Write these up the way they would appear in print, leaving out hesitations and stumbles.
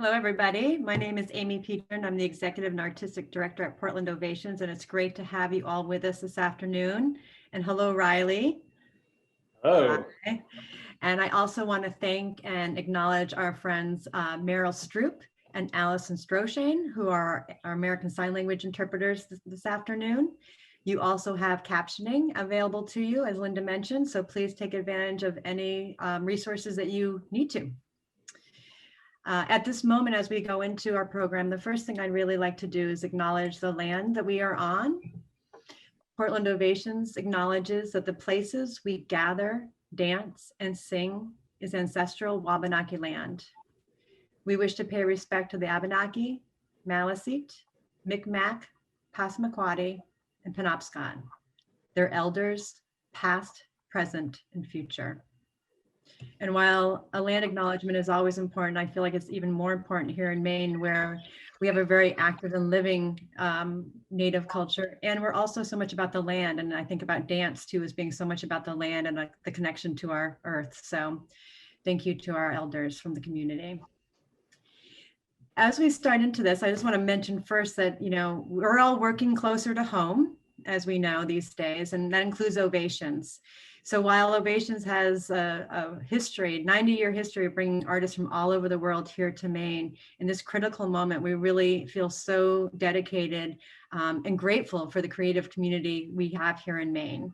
Hello, everybody. My name is Amy Peter, and I'm the Executive and Artistic Director at Portland Ovations, and it's great to have you all with us this afternoon. And hello, Riley. Hello. Hi. And I also want to thank and acknowledge our friends Meryl Stroop and Allison Stroshane, who are our American Sign Language interpreters this afternoon. You also have captioning available to you, as Linda mentioned, so please take advantage of any resources that you need to. At this moment, as we go into our program, the first thing I'd really like to do is acknowledge the land that we are on. Portland Ovations acknowledges that the places we gather, dance, and sing is ancestral Wabanaki land. We wish to pay respect to the Abenaki, Maliseet, Micmac, Passamaquoddy, and Penobscot, their elders, past, present, and future. And while a land acknowledgement is always important, I feel like it's even more important here in Maine, where we have a very active and living Native culture. And we're also so much about the land. And I think about dance too, as being so much about the land and the connection to our earth. So thank you to our elders from the community. As we start into this, I just want to mention first that, we're all working closer to home, as we know these days, and that includes Ovations. So while Ovations has a history, 90-year history of bringing artists from all over the world here to Maine, in this critical moment, we really feel so dedicated and grateful for the creative community we have here in Maine.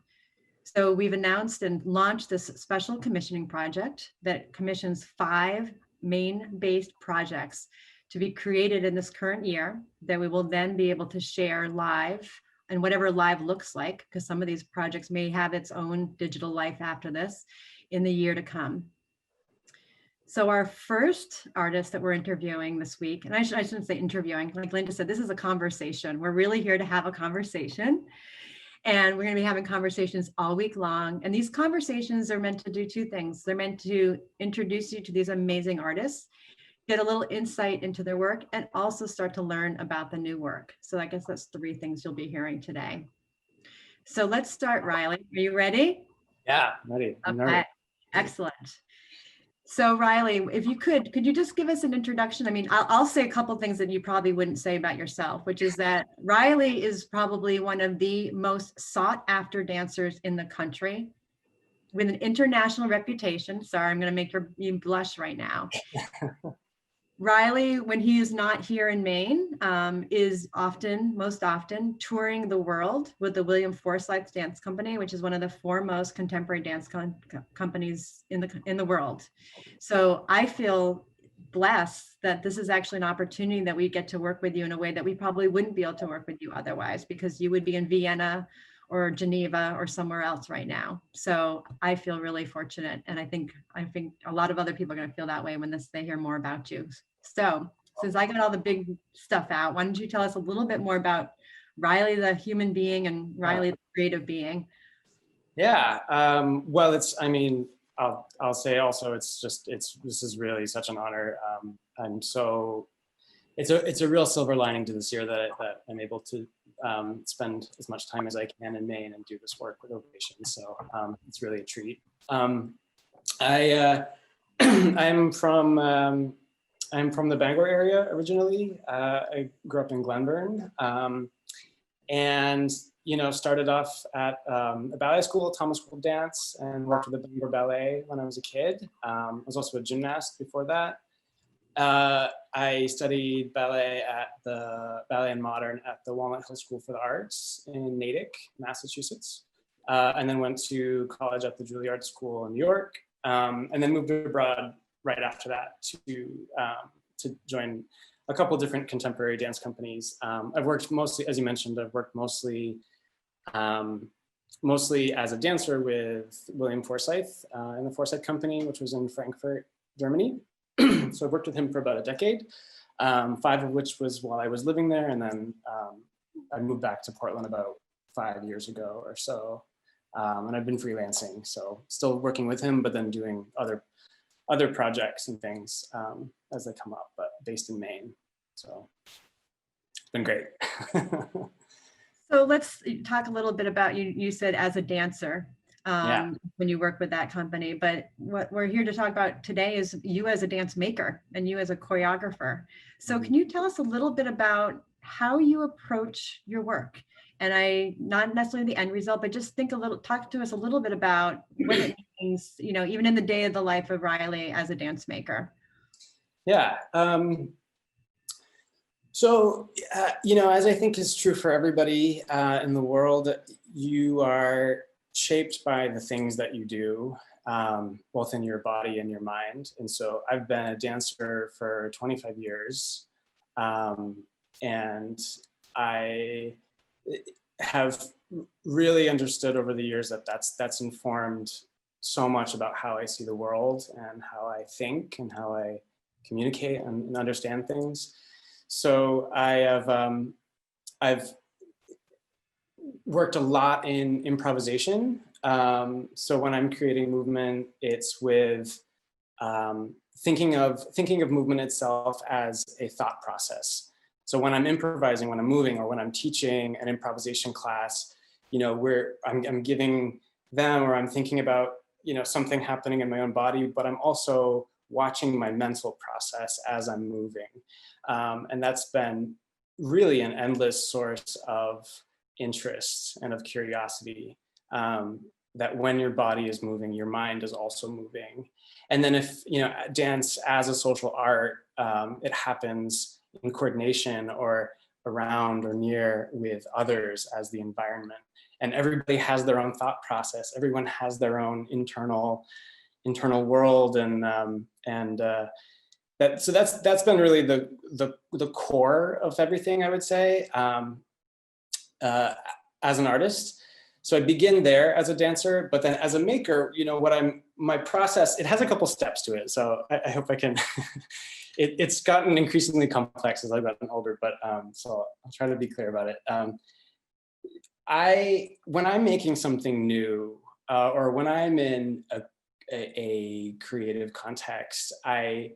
So we've announced and launched this special commissioning project that commissions 5 Maine-based projects to be created in this current year that we will then be able to share live, and whatever live looks like, because some of these projects may have its own digital life after this in the year to come. So our first artist that we're interviewing this week, and I shouldn't say interviewing, like Linda said, this is a conversation. We're really here to have a conversation. And we're going to be having conversations all week long. And these conversations are meant to do 2 things. They're meant to introduce you to these amazing artists, get a little insight into their work, and also start to learn about the new work. So I guess that's 3 things you'll be hearing today. So let's start, Riley. Are you ready? Yeah, I'm ready. Okay, excellent. So Riley, if you could you just give us an introduction? I mean, I'll say a couple of things that you probably wouldn't say about yourself, which is that Riley is probably one of the most sought after dancers in the country, with an international reputation. Sorry, I'm going to make you blush right now. Riley, when he is not here in Maine, is most often touring the world with the William Forsythe Dance Company, which is one of the foremost contemporary dance companies in the world. So I feel blessed that this is actually an opportunity that we get to work with you in a way that we probably wouldn't be able to work with you otherwise, because you would be in Vienna or Geneva or somewhere else right now. So I feel really fortunate. And I think a lot of other people are going to feel that way when they hear more about you. So since I got all the big stuff out, why don't you tell us a little bit more about Riley, the human being, and Riley, the creative being? Yeah, well, I'll say also, this is really such an honor. It's a real silver lining to this year that I'm able to spend as much time as I can in Maine and do this work with Ovations. So it's really a treat. I'm from the Bangor area originally. I grew up in Glenburn, and started off at a ballet school, Thomas School of Dance, and worked with the Bangor Ballet when I was a kid. I was also a gymnast before that. I studied ballet at the Ballet and Modern at the Walnut Hill School for the Arts in Natick, Massachusetts, and then went to college at the Juilliard School in New York, and then moved abroad right after that to join a couple of different contemporary dance companies. I've worked mostly, as you mentioned, mostly as a dancer with William Forsythe in the Forsythe Company, which was in Frankfurt, Germany. So I've worked with him for about a decade, 5 of which was while I was living there. And then I moved back to Portland about 5 years ago or so. And I've been freelancing, so still working with him, but then doing other projects and things as they come up, but based in Maine. So it's been great. So let's talk a little bit about you. You said as a dancer. Yeah. when you work with that company. But what we're here to talk about today is you as a dance maker and you as a choreographer. So can you tell us a little bit about how you approach your work? And not necessarily the end result, but just talk to us a little bit about what it means, even in the day of the life of Riley as a dance maker. Yeah. As I think is true for everybody in the world, you are shaped by the things that you do, both in your body and your mind. And so I've been a dancer for 25 years. And I have really understood over the years that that's informed so much about how I see the world and how I think and how I communicate and understand things. So I've worked a lot in improvisation. So when I'm creating movement, it's with thinking of movement itself as a thought process. So when I'm improvising, when I'm moving, or when I'm teaching an improvisation class, I'm giving them, or I'm thinking about something happening in my own body, but I'm also watching my mental process as I'm moving. And that's been really an endless source of interest and of curiosity, that when your body is moving, your mind is also moving. And then if, dance as a social art, it happens in coordination or around or near with others as the environment. And everybody has their own thought process. Everyone has their own internal world, that's been really the core of everything, I would say, as an artist. So I begin there as a dancer, but then as a maker, my process, it has a couple steps to it. So I hope I can, it's gotten increasingly complex as I've gotten older, but so I'll try to be clear about it. When I'm making something new, or when I'm in a creative context, I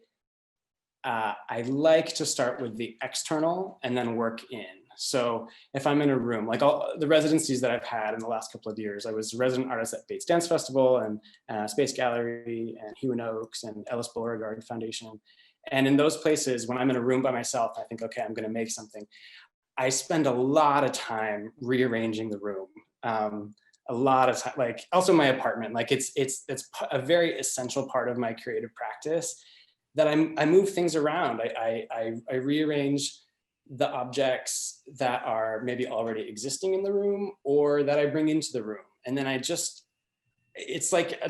like to start with the external and then work in. So if I'm in a room, like all the residencies that I've had in the last couple of years, I was a resident artist at Bates Dance Festival and Space Gallery and Hewen Oaks and Ellis Beauregard Foundation. And in those places, when I'm in a room by myself, I think, okay, I'm going to make something. I spend a lot of time rearranging the room. A lot of time, like also my apartment, like it's a very essential part of my creative practice, that I move things around. I rearrange the objects that are maybe already existing in the room or that I bring into the room. And then it's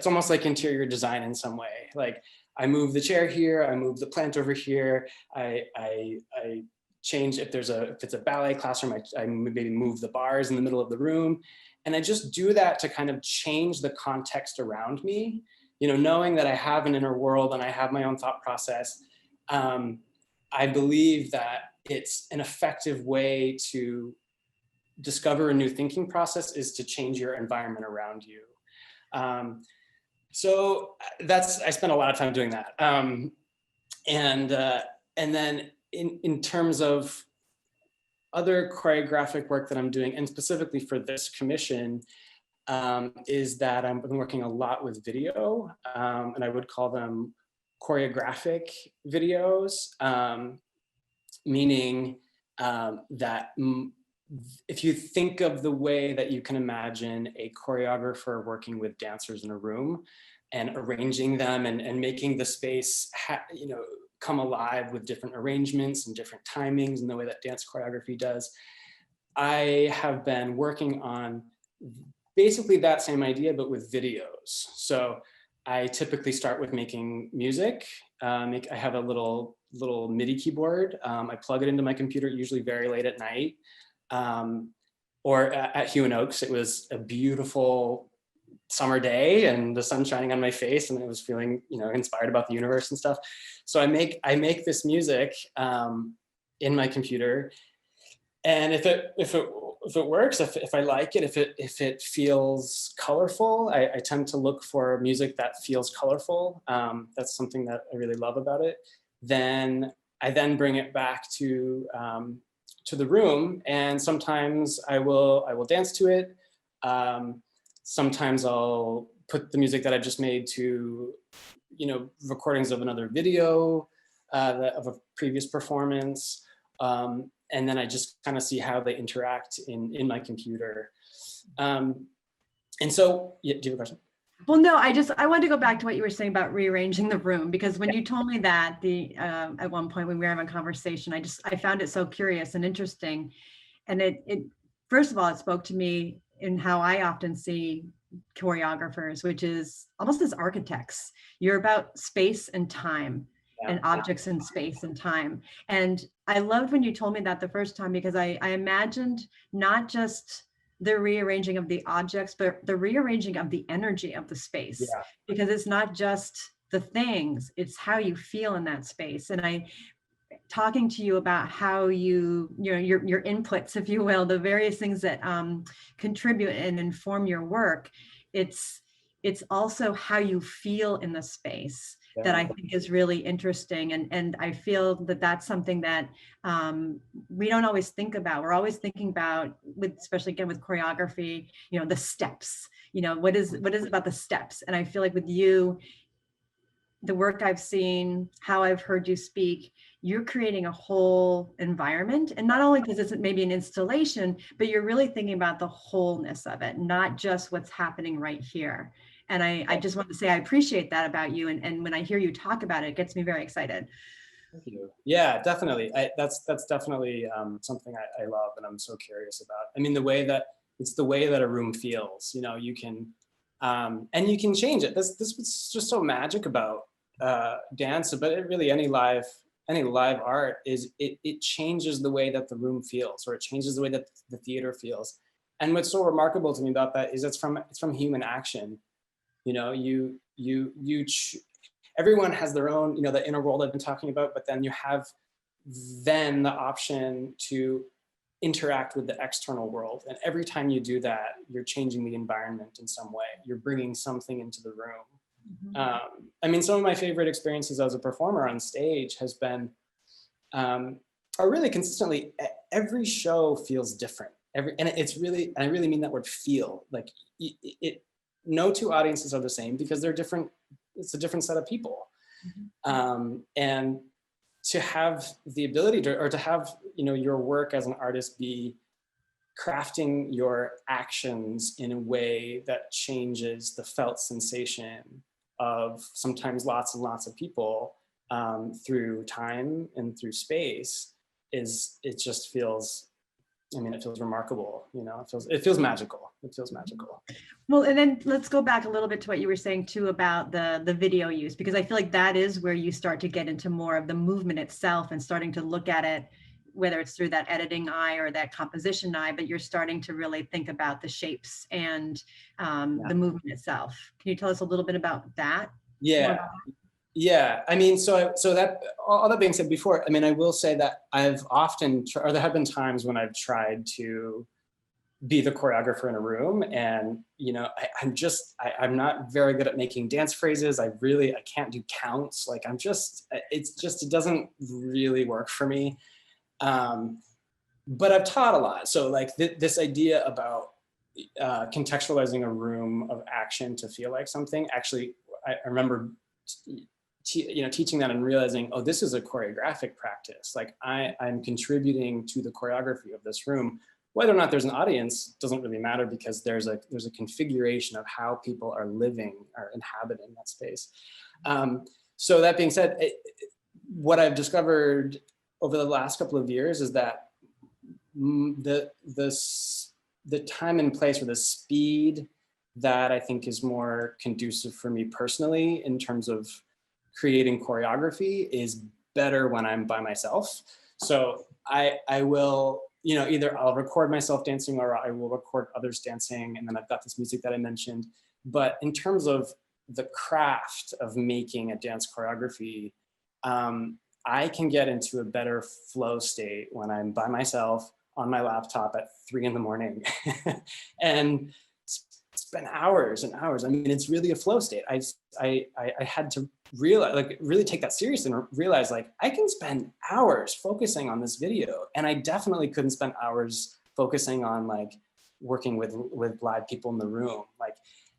almost like interior design in some way. Like I move the chair here, I move the plant over here, I change, if it's a ballet classroom, I maybe move the bars in the middle of the room. And I just do that to kind of change the context around me, knowing that I have an inner world and I have my own thought process. I believe that it's an effective way to discover a new thinking process is to change your environment around you. So I spent a lot of time doing that. And then in terms of other choreographic work that I'm doing, and specifically for this commission, is that I've been working a lot with video, and I would call them choreographic videos, meaning that if you think of the way that you can imagine a choreographer working with dancers in a room and arranging them and making the space come alive with different arrangements and different timings and the way that dance choreography does, I have been working on basically that same idea, but with videos. So I typically start with making music. I have a little MIDI keyboard. I plug it into my computer, usually very late at night. Or at Hewen Oaks, it was a beautiful summer day and the sun shining on my face, and I was feeling, inspired about the universe and stuff. So I make this music in my computer, and if it works, if I like it, if it feels colorful, I tend to look for music that feels colorful. That's something that I really love about it. Then I bring it back to the room, and sometimes I will dance to it. sometimes I'll put the music that I just made to, recordings of another video of a previous performance. And then I just kind of see how they interact in my computer. And so, yeah, do you have a question? Well, no, I wanted to go back to what you were saying about rearranging the room, because when you told me that at one point when we were having a conversation, I found it so curious and interesting. And it first of all, it spoke to me in how I often see choreographers, which is almost as architects. You're about space and time, and objects in space and time. And I loved when you told me that the first time, because I imagined not just the rearranging of the objects, but the rearranging of the energy of the space, because it's not just the things, it's how you feel in that space. And talking to you about how your inputs, if you will, the various things that contribute and inform your work, it's also how you feel in the space that I think is really interesting. And I feel that that's something that we don't always think about. We're always thinking about, especially again with choreography, the steps, what is it about the steps? And I feel like with you, the work I've seen, how I've heard you speak, you're creating a whole environment. And not only because it's maybe an installation, but you're really thinking about the wholeness of it, not just what's happening right here. And I just want to say I appreciate that about you. And when I hear you talk about it, it gets me very excited. Thank you. Yeah, definitely. That's definitely something I love and I'm so curious about. I mean, it's the way that a room feels. You can, and you can change it. This was just so magic about dance, but it really any live art is it changes the way that the room feels, or it changes the way that the theater feels. And what's so remarkable to me about that is it's from human action. Everyone has their own, the inner world I've been talking about, but then you have the option to interact with the external world. And every time you do that, you're changing the environment in some way. You're bringing something into the room. Mm-hmm. I mean, some of my favorite experiences as a performer on stage has been, are really consistently, every show feels different. And it's really, and I really mean that word feel, like no two audiences are the same because they're different. It's a different set of people. Mm-hmm. And to have the ability to have, your work as an artist be crafting your actions in a way that changes the felt sensation of sometimes lots and lots of people through time and through space it just feels, it feels remarkable, it feels magical. It feels magical. Well, and then let's go back a little bit to what you were saying too about the video use, because I feel like that is where you start to get into more of the movement itself and starting to look at it, whether it's through that editing eye or that composition eye, but you're starting to really think about the shapes and the movement itself. Can you tell us a little bit about that? Yeah. Yeah, so that, all that being said before, I will say that I've often, or there have been times when I've tried to be the choreographer in a room, and I'm not very good at making dance phrases. I can't do counts. Like it doesn't really work for me. But I've taught a lot. So like this idea about contextualizing a room of action to feel like something, actually, I remember teaching that and realizing, oh, this is a choreographic practice. Like I'm contributing to the choreography of this room. Whether or not there's an audience doesn't really matter, because there's a configuration of how people are living or inhabiting that space. So that being said, what I've discovered over the last couple of years is that the time and place, or the speed that I think is more conducive for me personally in terms of creating choreography is better when I'm by myself. So I will, either I'll record myself dancing or I will record others dancing, and then I've got this music that I mentioned. But in terms of the craft of making a dance choreography, I can get into a better flow state when I'm by myself on my laptop at 3 a.m. and spend hours and hours. It's really a flow state. I had to realize, like, really take that seriously and realize, like, I can spend hours focusing on this video, and I definitely couldn't spend hours focusing on, like, working with live people in the room, like,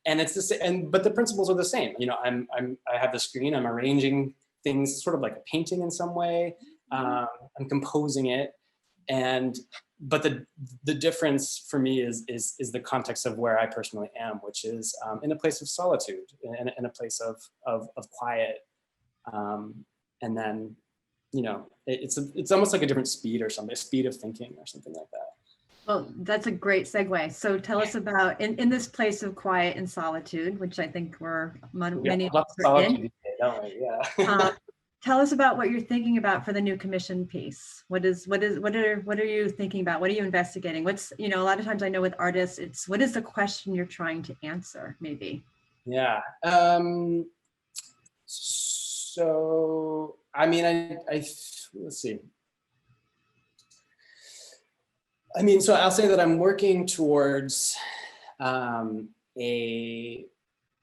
and it's the same, but the principles are the same. You know, I have the screen, I'm arranging things sort of like a painting in some way. I'm composing it, but the difference for me is the context of where I personally am, which is in a place of solitude, in a place of quiet, and then, you know, it's almost like a different speed or something, a speed of thinking or something like that. Well, that's a great segue. So tell us about, in this place of quiet and solitude, which I think many of us are in. Don't we? Yeah. Tell us about what you're thinking about for the new commission piece. What are you thinking about? What are you investigating? What's, you know, a lot of times I know with artists, it's what is the question you're trying to answer, maybe? Yeah. So, I mean, let's see. I mean, so I'll say that I'm working towards a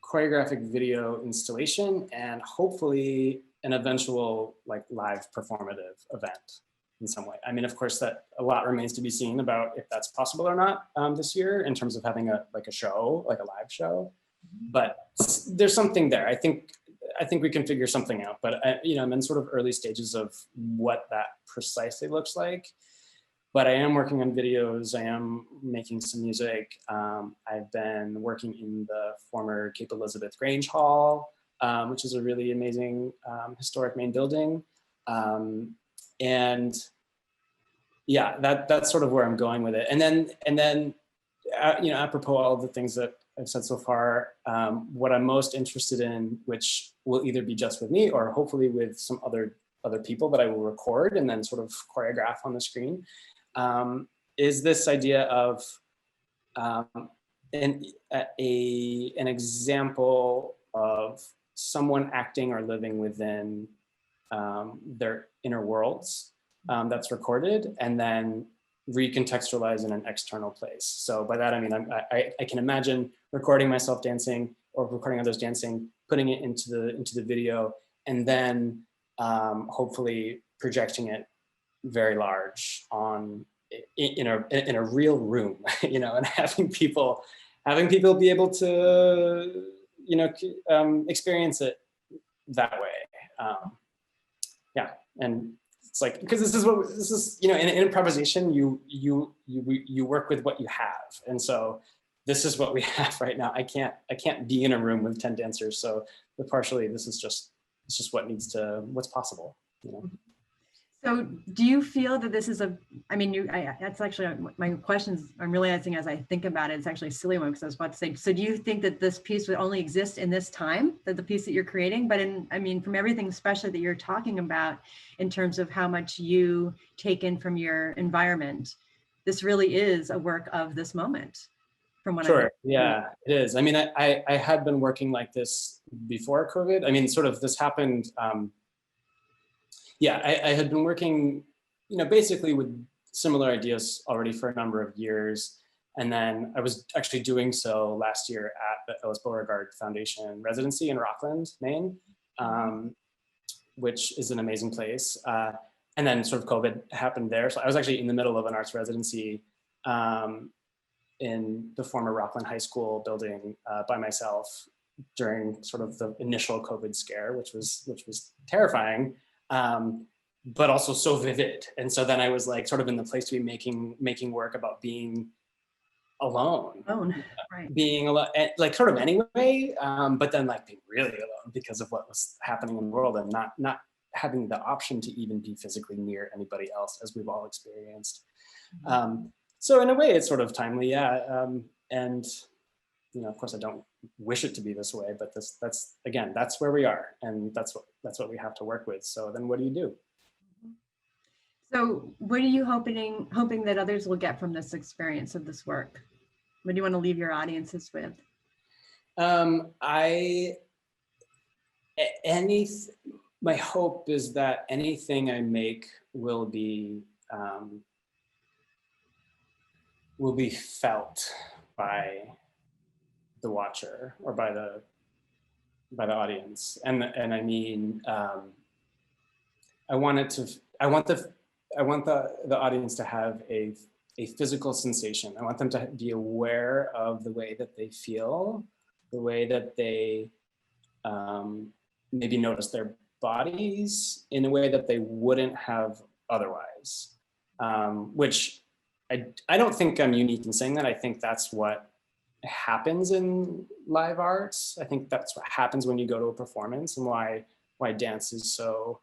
choreographic video installation and hopefully an eventual like live performative event in some way. I mean, of course, that a lot remains to be seen about if that's possible or not this year in terms of having a show, like a live show. But there's something there. I think we can figure something out. But you know, I'm in sort of early stages of what that precisely looks like. But I am working on videos. I am making some music. I've been working in the former Cape Elizabeth Grange Hall, which is a really amazing historic Maine building. And yeah, that's sort of where I'm going with it. And then you know, apropos all of the things that I've said so far, what I'm most interested in, which will either be just with me or hopefully with some other people that I will record and then sort of choreograph on the screen, is this idea of an example of someone acting or living within their inner worlds that's recorded and then recontextualized in an external place. So by that I mean I can imagine recording myself dancing or recording others dancing, putting it into the video, and then hopefully projecting it very large on in a real room, you know, and having people be able to, you know, experience it that way. Yeah, and it's like, because this is you know, in improvisation you work with what you have, and so this is what we have right now. I can't be in a room with 10 dancers, so partially this is just what's possible, you know. So do you feel that this is I mean, that's actually my questions I'm realizing as I think about it, it's actually a silly one because I was about to say, so do you think that this piece would only exist in this time, that the piece that you're creating? But I mean, from everything especially that you're talking about in terms of how much you take in from your environment, this really is a work of this moment. From what Sure, yeah, it is. I mean, I had been working like this before COVID. I mean, sort of this happened, yeah, I had been working, you know, basically with similar ideas already for a number of years. And then I was actually doing so last year at the Ellis Beauregard Foundation residency in Rockland, Maine, which is an amazing place. And then sort of COVID happened there. So I was actually in the middle of an arts residency in the former Rockland High School building by myself during sort of the initial COVID scare, which was terrifying. But also so vivid. And so then I was like sort of in the place to be making work about being alone, right. Being alone, like sort of anyway, but then like being really alone because of what was happening in the world and not having the option to even be physically near anybody else, as we've all experienced. So in a way it's sort of timely, yeah. And you know, of course I don't wish it to be this way, but that's again, that's where we are, and that's what we have to work with. So then what do you do? So what are you hoping that others will get from this experience of this work? What do you want to leave your audiences with? My hope is that anything I make will be felt by the watcher or by the audience, and I mean, I want the audience to have a a physical sensation. I want them to be aware of the way that they feel, the way that they maybe notice their bodies in a way that they wouldn't have otherwise, which I don't think I'm unique in saying that. I think that's what happens in live arts. I think that's what happens when you go to a performance, and why dance is so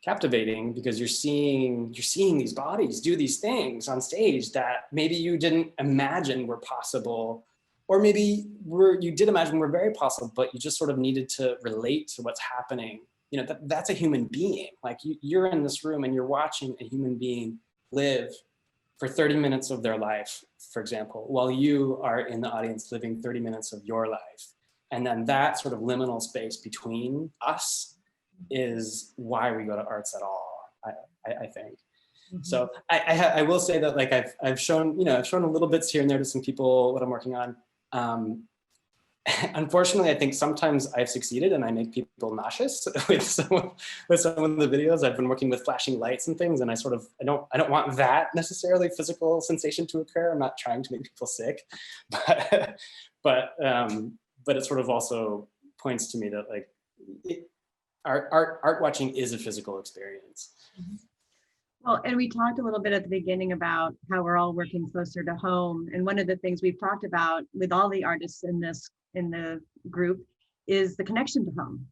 captivating, because you're seeing these bodies do these things on stage that maybe you didn't imagine were possible, or maybe you did imagine were very possible, but you just sort of needed to relate to what's happening. You know, that's a human being. Like you're in this room and you're watching a human being live for 30 minutes of their life, for example, while you are in the audience living 30 minutes of your life. And then that sort of liminal space between us is why we go to arts at all, I think. Mm-hmm. So I will say that, like, I've shown a little bits here and there to some people what I'm working on. Unfortunately, I think sometimes I've succeeded and I make people nauseous with some of the videos. I've been working with flashing lights and things, and I don't want that necessarily physical sensation to occur. I'm not trying to make people sick, but it sort of also points to me that, like, art watching is a physical experience. Well, and we talked a little bit at the beginning about how we're all working closer to home. And one of the things we've talked about with all the artists in the group is the connection to home.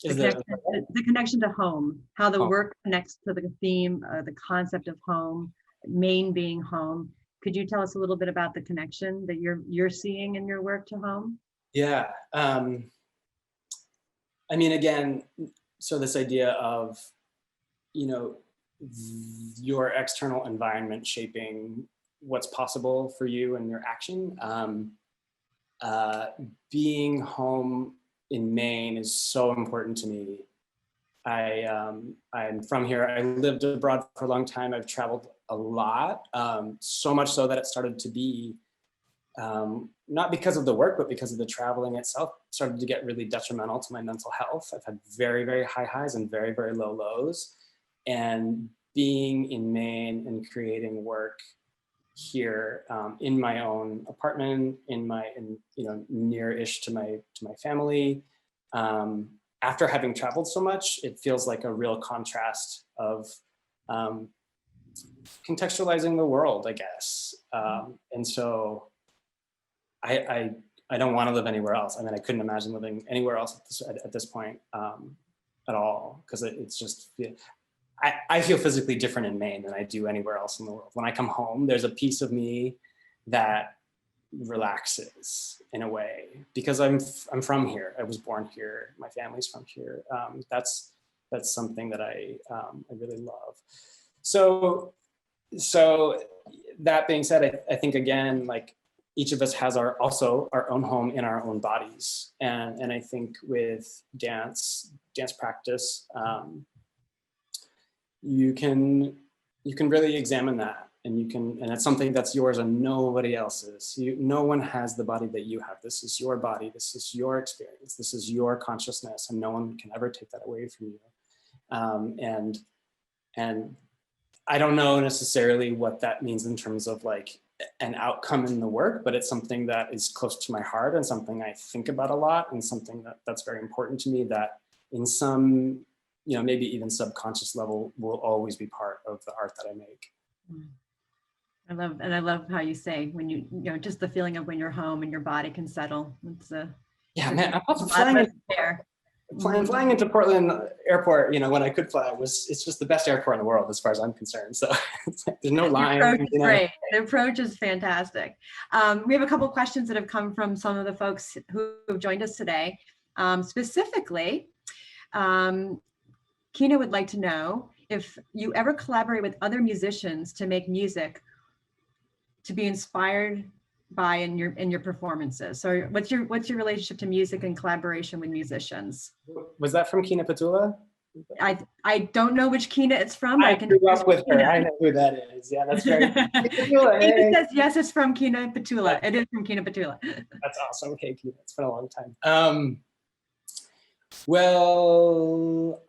The connection to home, how the work connects to the theme, the concept of home, Maine being home. Could you tell us a little bit about the connection that you're seeing in your work to home? Yeah. I mean, again, so this idea of, your external environment shaping what's possible for you and your action. Being home in Maine is so important to me. I'm from here. I lived abroad for a long time. I've traveled a lot, so much so that it started to be, not because of the work, but because of the traveling itself, started to get really detrimental to my mental health. I've had very, very high highs and very, very low lows. And being in Maine and creating work here, in my own apartment, near-ish to my family, after having traveled so much, it feels like a real contrast of contextualizing the world, I guess. And so I don't want to live anywhere else. I mean, I couldn't imagine living anywhere else at this point at all, because it's just, I feel physically different in Maine than I do anywhere else in the world. When I come home, there's a piece of me that relaxes in a way, because I'm from here. I was born here. My family's from here. That's something that I really love. So that being said, I think, again, like, each of us has our own home in our own bodies, and I think with dance practice, you can really examine that, and it's something that's yours and nobody else's. No one has the body that you have. This is your body. This is your experience. This is your consciousness, and no one can ever take that away from you. And I don't know necessarily what that means in terms of, like, an outcome in the work, but it's something that is close to my heart and something I think about a lot, and something that's very important to me, that in some, maybe even subconscious level, will always be part of the art that I make. I love how you say, when just the feeling of when you're home and your body can settle. Man, I'm also flying into Portland Airport, when I could fly, it's just the best airport in the world as far as I'm concerned. So there's no line. The approach is great. The approach is fantastic. We have a couple of questions that have come from some of the folks who have joined us today. Specifically, Kina would like to know if you ever collaborate with other musicians to make music to be inspired by in your performances. So what's your relationship to music and collaboration with musicians? Was that from Kina Petula? I don't know which Kina it's from. I grew up with her. I know who that is. Yeah, that's very. Kina says yes, it's from Kina Petula. It is from Kina Petula. That's awesome. Okay, Kina, it's been a long time. Well,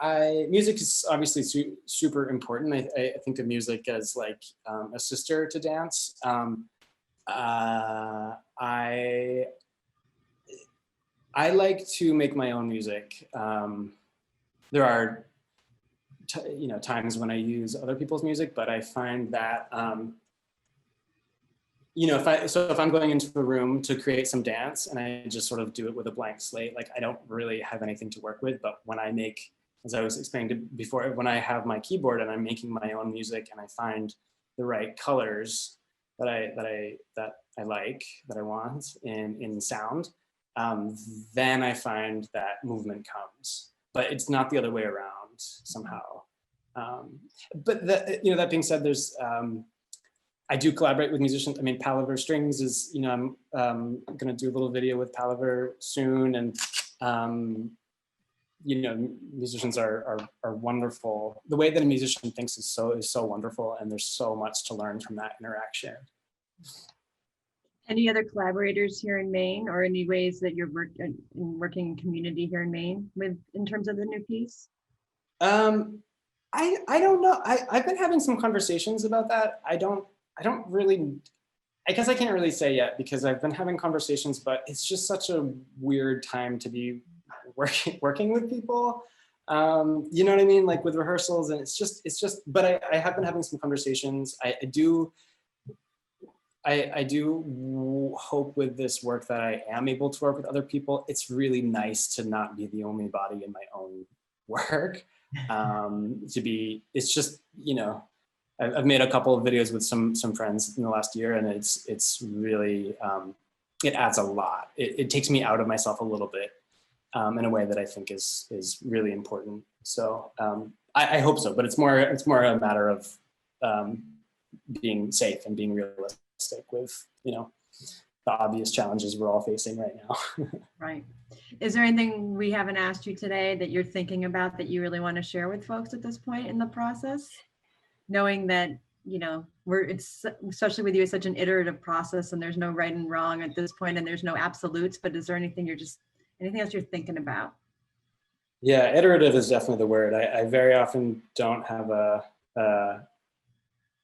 music is obviously super important. I think of music as like a sister to dance. I like to make my own music. There are times when I use other people's music, but I find that if I'm going into a room to create some dance and I just sort of do it with a blank slate, like I don't really have anything to work with. But when I make, as I was explaining before, when I have my keyboard and I'm making my own music and I find the right colors that I like, that I want in sound, then I find that movement comes. But it's not the other way around somehow. But that being said, there's I do collaborate with musicians. I mean, Palaver Strings is, I'm going to do a little video with Palaver soon, and musicians are wonderful. The way that a musician thinks is so wonderful, and there's so much to learn from that interaction. Any other collaborators here in Maine, or any ways that you're working community here in Maine in terms of the new piece? I don't know. I've been having some conversations about that. I don't really, I guess I can't really say yet because I've been having conversations, but it's just such a weird time to be working with people. You know what I mean? Like with rehearsals, and it's just, but I have been having some conversations. I do hope with this work that I am able to work with other people. It's really nice to not be the only body in my own work. It's just, I've made a couple of videos with some friends in the last year, and it's really, it adds a lot. It takes me out of myself a little bit in a way that I think is really important. So I hope so, but it's more a matter of being safe and being realistic with, the obvious challenges we're all facing right now. Right. Is there anything we haven't asked you today that you're thinking about that you really want to share with folks at this point in the process? Knowing that, it's, especially with you, it's such an iterative process and there's no right and wrong at this point and there's no absolutes, but is there anything else you're thinking about? Yeah, iterative is definitely the word. I very often don't have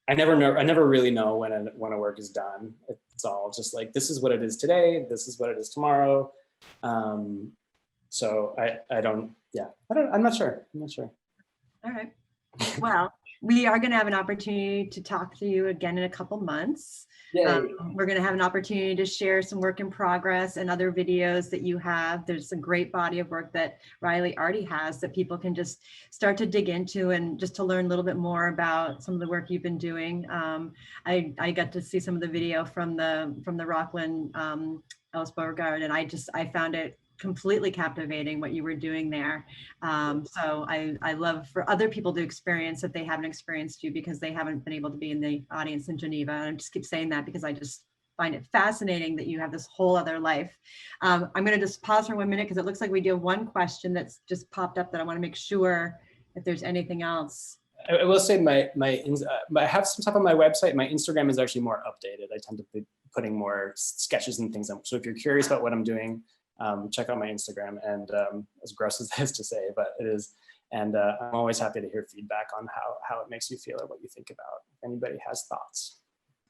I never really know when a work is done. It's all just like, this is what it is today, this is what it is tomorrow. So I'm not sure. All right. Well, we are going to have an opportunity to talk to you again in a couple months. We're going to have an opportunity to share some work in progress and other videos that you have. There's a great body of work that Riley already has that people can just start to dig into and just to learn a little bit more about some of the work you've been doing. I got to see some of the video from the Rockland Ellis Beauregard, and I found it completely captivating what you were doing there. So I love for other people to experience that they haven't experienced you because they haven't been able to be in the audience in Geneva. And I just keep saying that because I just find it fascinating that you have this whole other life. I'm going to just pause for 1 minute because it looks like we do have one question that's just popped up that I want to make sure if there's anything else. I will say I have some stuff on my website. My Instagram is actually more updated. I tend to be putting more sketches and things up. So if you're curious about what I'm doing, check out my Instagram. And as gross as that is to say, but it is. And I'm always happy to hear feedback on how it makes you feel or what you think about. If anybody has thoughts.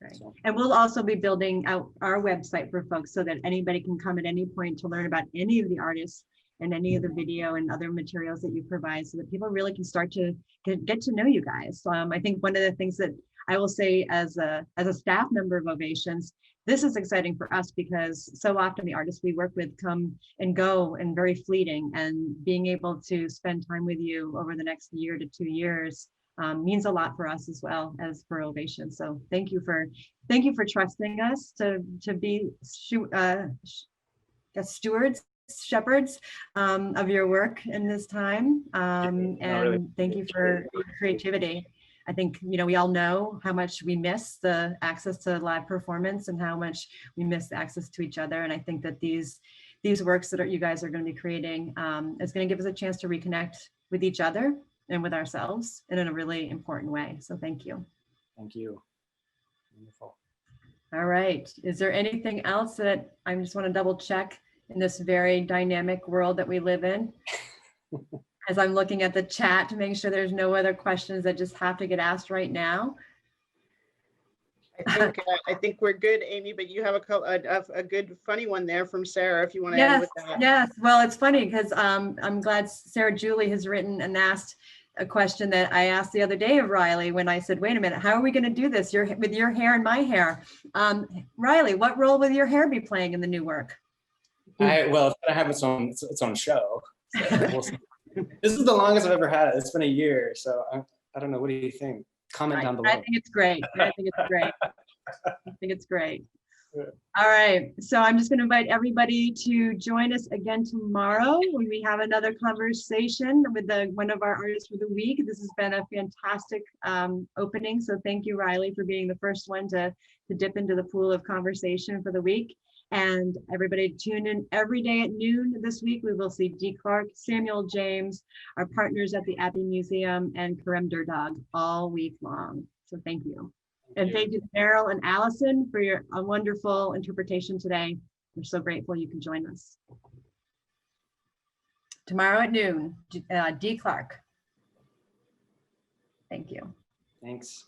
Right. So. And we'll also be building out our website for folks so that anybody can come at any point to learn about any of the artists and any of the video and other materials that you provide so that people really can start to get to know you guys. I think one of the things that I will say as a staff member of Ovations, this is exciting for us because so often the artists we work with come and go and very fleeting, and being able to spend time with you over the next year to 2 years means a lot for us as well as for Ovations. So thank you for trusting us to be shepherds of your work in this time. And thank you for your creativity. I think, we all know how much we miss the access to live performance and how much we miss the access to each other. And I think that these works that you guys are going to be creating is going to give us a chance to reconnect with each other and with ourselves and in a really important way. So thank you. Thank you. Wonderful. All right. Is there anything else that I just want to double check in this very dynamic world that we live in? As I'm looking at the chat to make sure there's no other questions that just have to get asked right now. I think we're good, Amy, but you have a good funny one there from Sarah, if you want to end Yes, with that. yes. Well, it's funny because I'm glad Sarah Julie has written and asked a question that I asked the other day of Riley when I said, wait a minute, how are we going to do this with your hair and my hair? Riley, what role will your hair be playing in the new work? Well, it's gonna have its own show. So we'll see. This is the longest I've ever had it. It's been a year, so I don't know. What do you think? Comment down below. I think it's great. I think it's great. I think it's great. All right, so I'm just going to invite everybody to join us again tomorrow when we have another conversation with one of our artists for the week. This has been a fantastic opening, so thank you, Riley, for being the first one to dip into the pool of conversation for the week. And everybody tune in every day at noon this week. We will see Dee Clark, Samuel James, our partners at the Abbey Museum, and Karem Durdog all week long. So thank you. And thank you to Meryl and Allison for your wonderful interpretation today. We're so grateful you can join us. Tomorrow at noon, Dee Clark. Thank you. Thanks.